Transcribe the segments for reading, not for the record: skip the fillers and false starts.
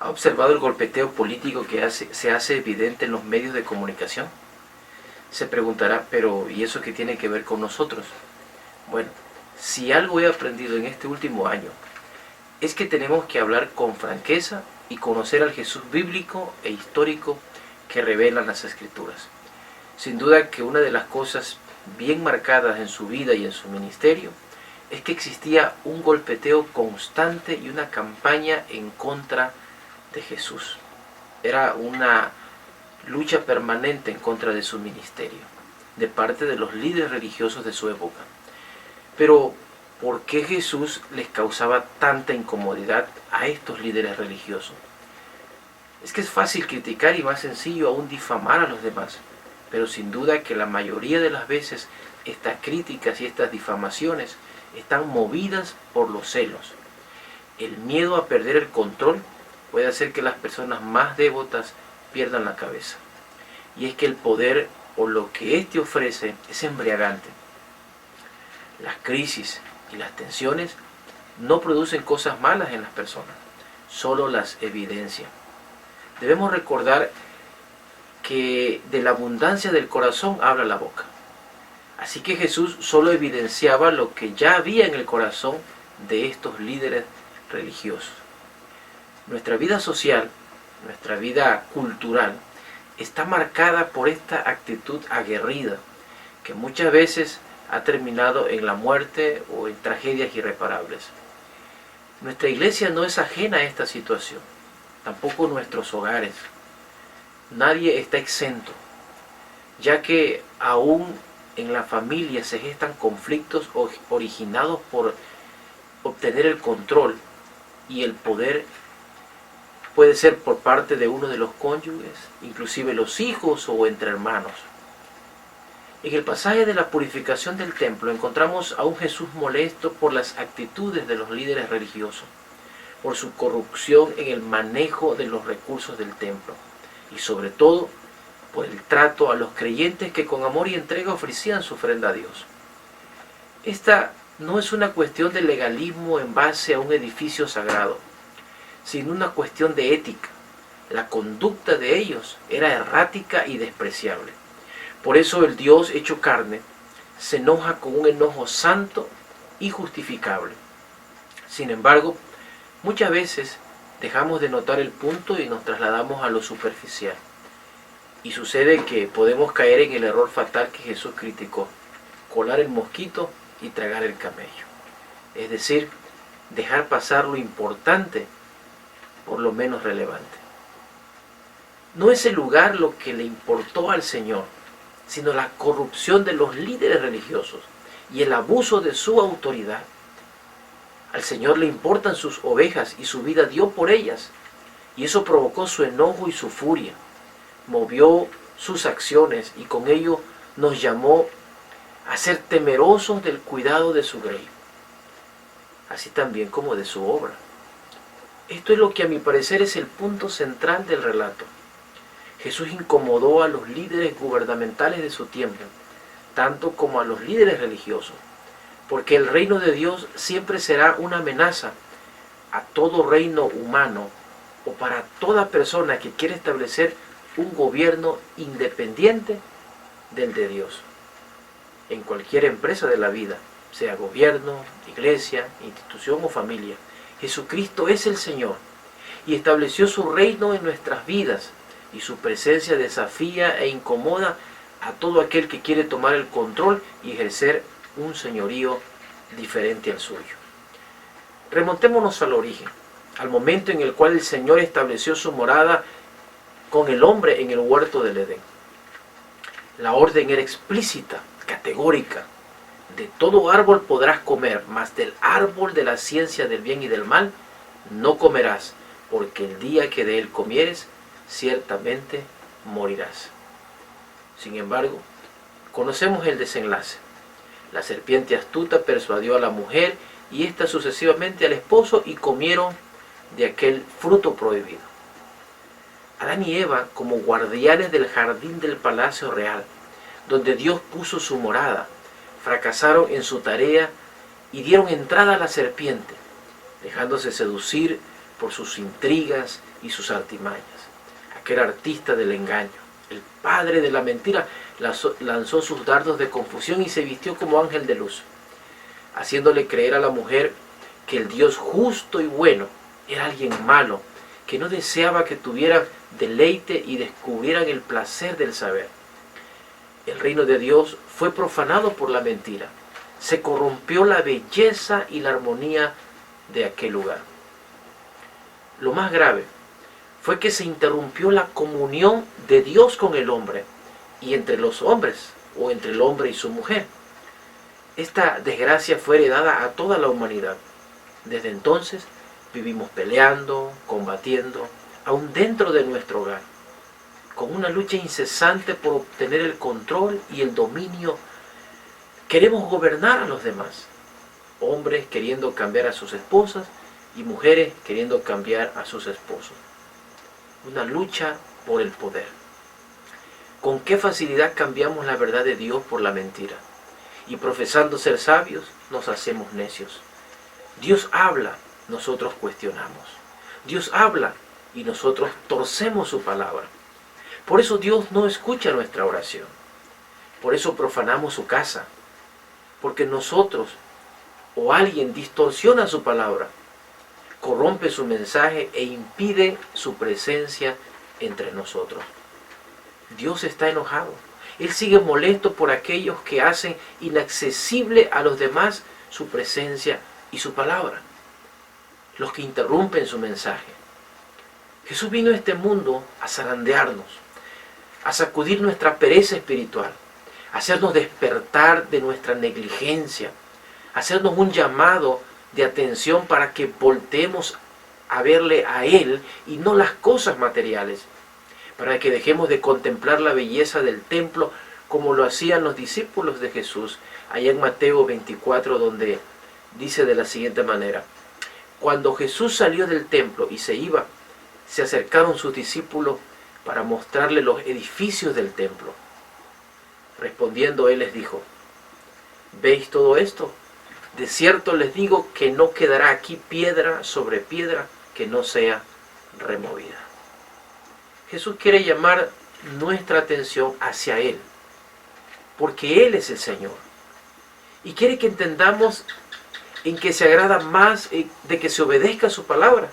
¿Ha observado el golpeteo político que se hace evidente en los medios de comunicación? Se preguntará, pero ¿y eso qué tiene que ver con nosotros? Bueno, si algo he aprendido en este último año, es que tenemos que hablar con franqueza y conocer al Jesús bíblico e histórico que revelan las Escrituras. Sin duda que una de las cosas bien marcadas en su vida y en su ministerio es que existía un golpeteo constante y una campaña en contra de Jesús. Era una lucha permanente en contra de su ministerio, de parte de los líderes religiosos de su época. Pero, ¿por qué Jesús les causaba tanta incomodidad a estos líderes religiosos? Es que es fácil criticar y más sencillo aún difamar a los demás, pero sin duda que la mayoría de las veces estas críticas y estas difamaciones están movidas por los celos. El miedo a perder el control puede hacer que las personas más devotas pierdan la cabeza. Y es que el poder o lo que éste ofrece es embriagante. Las crisis y las tensiones no producen cosas malas en las personas, solo las evidencian. Debemos recordar que de la abundancia del corazón habla la boca. Así que Jesús solo evidenciaba lo que ya había en el corazón de estos líderes religiosos. Nuestra vida social, nuestra vida cultural, está marcada por esta actitud aguerrida que muchas veces ha terminado en la muerte o en tragedias irreparables. Nuestra iglesia no es ajena a esta situación, tampoco nuestros hogares. Nadie está exento, ya que aún en la familia se gestan conflictos originados por obtener el control y el poder. Puede ser por parte de uno de los cónyuges, inclusive los hijos o entre hermanos. En el pasaje de la purificación del templo encontramos a un Jesús molesto por las actitudes de los líderes religiosos, por su corrupción en el manejo de los recursos del templo y sobre todo por el trato a los creyentes que con amor y entrega ofrecían su ofrenda a Dios. Esta no es una cuestión de legalismo en base a un edificio sagrado, sino una cuestión de ética. La conducta de ellos era errática y despreciable. Por eso el Dios hecho carne se enoja con un enojo santo y justificable. Sin embargo, muchas veces dejamos de notar el punto y nos trasladamos a lo superficial. Y sucede que podemos caer en el error fatal que Jesús criticó: colar el mosquito y tragar el camello. Es decir, dejar pasar lo importante por lo menos relevante. No es el lugar lo que le importó al Señor, sino la corrupción de los líderes religiosos y el abuso de su autoridad. Al Señor le importan sus ovejas y su vida dio por ellas, y eso provocó su enojo y su furia. Movió sus acciones y con ello nos llamó a ser temerosos del cuidado de su grey, así también como de su obra. Esto es lo que a mi parecer es el punto central del relato. Jesús incomodó a los líderes gubernamentales de su tiempo, tanto como a los líderes religiosos, porque el reino de Dios siempre será una amenaza a todo reino humano o para toda persona que quiere establecer un gobierno independiente del de Dios. En cualquier empresa de la vida, sea gobierno, iglesia, institución o familia, Jesucristo es el Señor y estableció su reino en nuestras vidas, y su presencia desafía e incomoda a todo aquel que quiere tomar el control y ejercer un señorío diferente al suyo. Remontémonos al origen, al momento en el cual el Señor estableció su morada con el hombre en el huerto del Edén. La orden era explícita, categórica: de todo árbol podrás comer, mas del árbol de la ciencia del bien y del mal no comerás, porque el día que de él comieres, ciertamente morirás. Sin embargo, conocemos el desenlace. La serpiente astuta persuadió a la mujer y ésta sucesivamente al esposo, y comieron de aquel fruto prohibido. Adán y Eva, como guardianes del jardín del palacio real, donde Dios puso su morada, fracasaron en su tarea y dieron entrada a la serpiente, dejándose seducir por sus intrigas y sus artimañas. Aquel artista del engaño, el padre de la mentira, lanzó sus dardos de confusión y se vistió como ángel de luz, haciéndole creer a la mujer que el Dios justo y bueno era alguien malo, que no deseaba que tuvieran deleite y descubrieran el placer del saber. El reino de Dios fue profanado por la mentira. Se corrompió la belleza y la armonía de aquel lugar. Lo más grave fue que se interrumpió la comunión de Dios con el hombre y entre los hombres, o entre el hombre y su mujer. Esta desgracia fue heredada a toda la humanidad. Desde entonces vivimos peleando, combatiendo, aún dentro de nuestro hogar, con una lucha incesante por obtener el control y el dominio. Queremos gobernar a los demás, hombres queriendo cambiar a sus esposas y mujeres queriendo cambiar a sus esposos. Una lucha por el poder. ¿Con qué facilidad cambiamos la verdad de Dios por la mentira? Y profesando ser sabios, nos hacemos necios. Dios habla, nosotros cuestionamos. Dios habla y nosotros torcemos su palabra. Por eso Dios no escucha nuestra oración. Por eso profanamos su casa. Porque nosotros o alguien distorsiona su palabra, corrompe su mensaje e impide su presencia entre nosotros. Dios está enojado. Él sigue molesto por aquellos que hacen inaccesible a los demás su presencia y su palabra, los que interrumpen su mensaje. Jesús vino a este mundo a zarandearnos, a sacudir nuestra pereza espiritual, a hacernos despertar de nuestra negligencia, a hacernos un llamado de atención para que volteemos a verle a Él y no las cosas materiales, para que dejemos de contemplar la belleza del templo como lo hacían los discípulos de Jesús, allá en Mateo 24, donde dice de la siguiente manera: cuando Jesús salió del templo y se iba, se acercaron sus discípulos para mostrarle los edificios del templo. Respondiendo él les dijo: ¿veis todo esto? De cierto les digo que no quedará aquí piedra sobre piedra que no sea removida. Jesús quiere llamar nuestra atención hacia Él, porque Él es el Señor. Y quiere que entendamos en que se agrada más de que se obedezca su palabra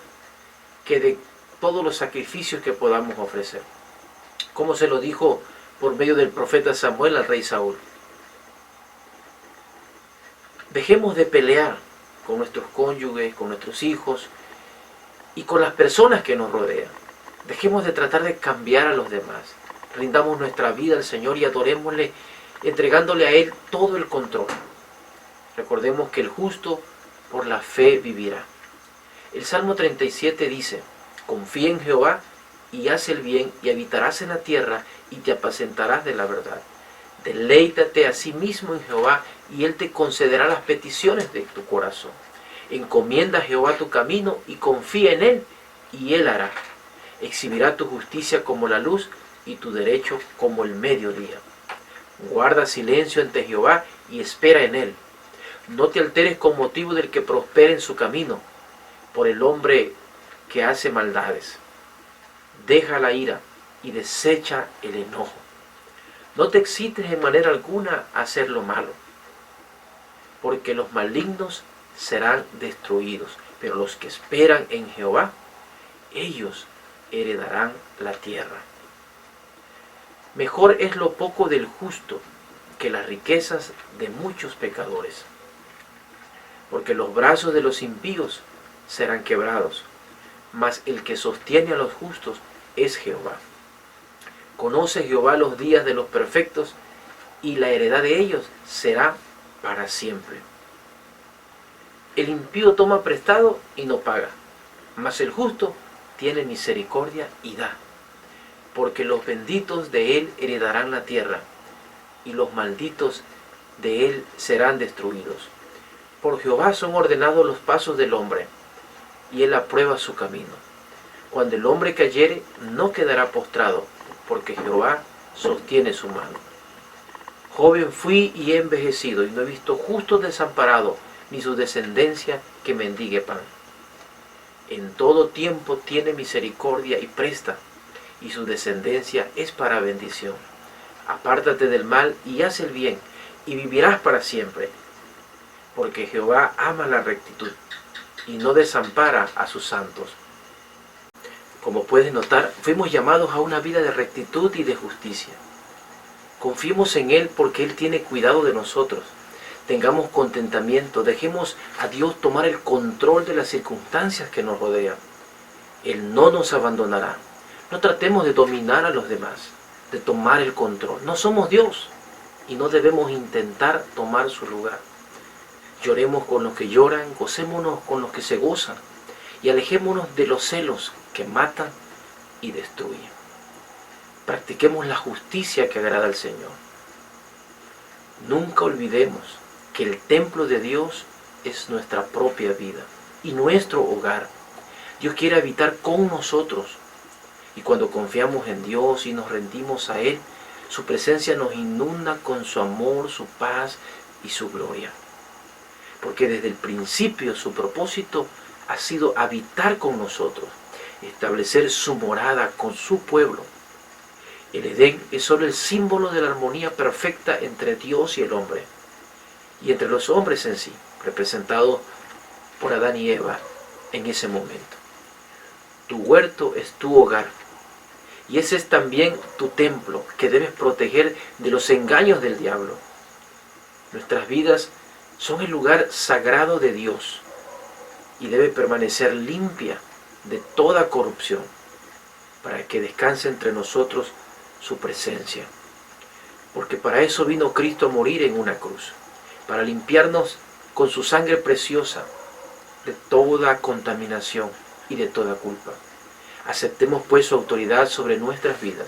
que de todos los sacrificios que podamos ofrecer. Como se lo dijo por medio del profeta Samuel al rey Saúl: dejemos de pelear con nuestros cónyuges, con nuestros hijos y con las personas que nos rodean. Dejemos de tratar de cambiar a los demás. Rindamos nuestra vida al Señor y adorémosle, entregándole a Él todo el control. Recordemos que el justo por la fe vivirá. El Salmo 37 dice: confía en Jehová y haz el bien, y habitarás en la tierra y te apacentarás de la verdad. Deleítate a sí mismo en Jehová y Él te concederá las peticiones de tu corazón. Encomienda a Jehová tu camino y confía en Él, y Él hará. Exhibirá tu justicia como la luz y tu derecho como el mediodía. Guarda silencio ante Jehová y espera en Él. No te alteres con motivo del que prospere en su camino, por el hombre que hace maldades. Deja la ira y desecha el enojo. No te excites en manera alguna a hacer lo malo, porque los malignos serán destruidos, pero los que esperan en Jehová, ellos heredarán la tierra. Mejor es lo poco del justo que las riquezas de muchos pecadores, porque los brazos de los impíos serán quebrados, mas el que sostiene a los justos es Jehová. Conoce Jehová los días de los perfectos, y la heredad de ellos será para siempre. El impío toma prestado y no paga, mas el justo tiene misericordia y da, porque los benditos de él heredarán la tierra, y los malditos de él serán destruidos. Por Jehová son ordenados los pasos del hombre, y él aprueba su camino. Cuando el hombre cayere, no quedará postrado, porque Jehová sostiene su mano. Joven fui y he envejecido, y no he visto justo desamparado, ni su descendencia que mendigue pan. En todo tiempo tiene misericordia y presta, y su descendencia es para bendición. Apártate del mal y haz el bien, y vivirás para siempre. Porque Jehová ama la rectitud, y no desampara a sus santos. Como puedes notar, fuimos llamados a una vida de rectitud y de justicia. Confiemos en Él porque Él tiene cuidado de nosotros. Tengamos contentamiento, dejemos a Dios tomar el control de las circunstancias que nos rodean. Él no nos abandonará. No tratemos de dominar a los demás, de tomar el control. No somos Dios y no debemos intentar tomar su lugar. Lloremos con los que lloran, gocémonos con los que se gozan y alejémonos de los celos que matan y destruyen. Practiquemos la justicia que agrada al Señor. Nunca olvidemos que el templo de Dios es nuestra propia vida y nuestro hogar. Dios quiere habitar con nosotros y cuando confiamos en Dios y nos rendimos a Él, su presencia nos inunda con su amor, su paz y su gloria. Porque desde el principio su propósito ha sido habitar con nosotros, establecer su morada con su pueblo. El Edén es solo el símbolo de la armonía perfecta entre Dios y el hombre, y entre los hombres en sí, representados por Adán y Eva en ese momento. Tu huerto es tu hogar, y ese es también tu templo que debes proteger de los engaños del diablo. Nuestras vidas son el lugar sagrado de Dios y debe permanecer limpia de toda corrupción para que descanse entre nosotros su presencia. Porque para eso vino Cristo a morir en una cruz, para limpiarnos con su sangre preciosa de toda contaminación y de toda culpa. Aceptemos pues su autoridad sobre nuestras vidas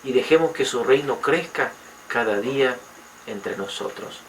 y dejemos que su reino crezca cada día entre nosotros.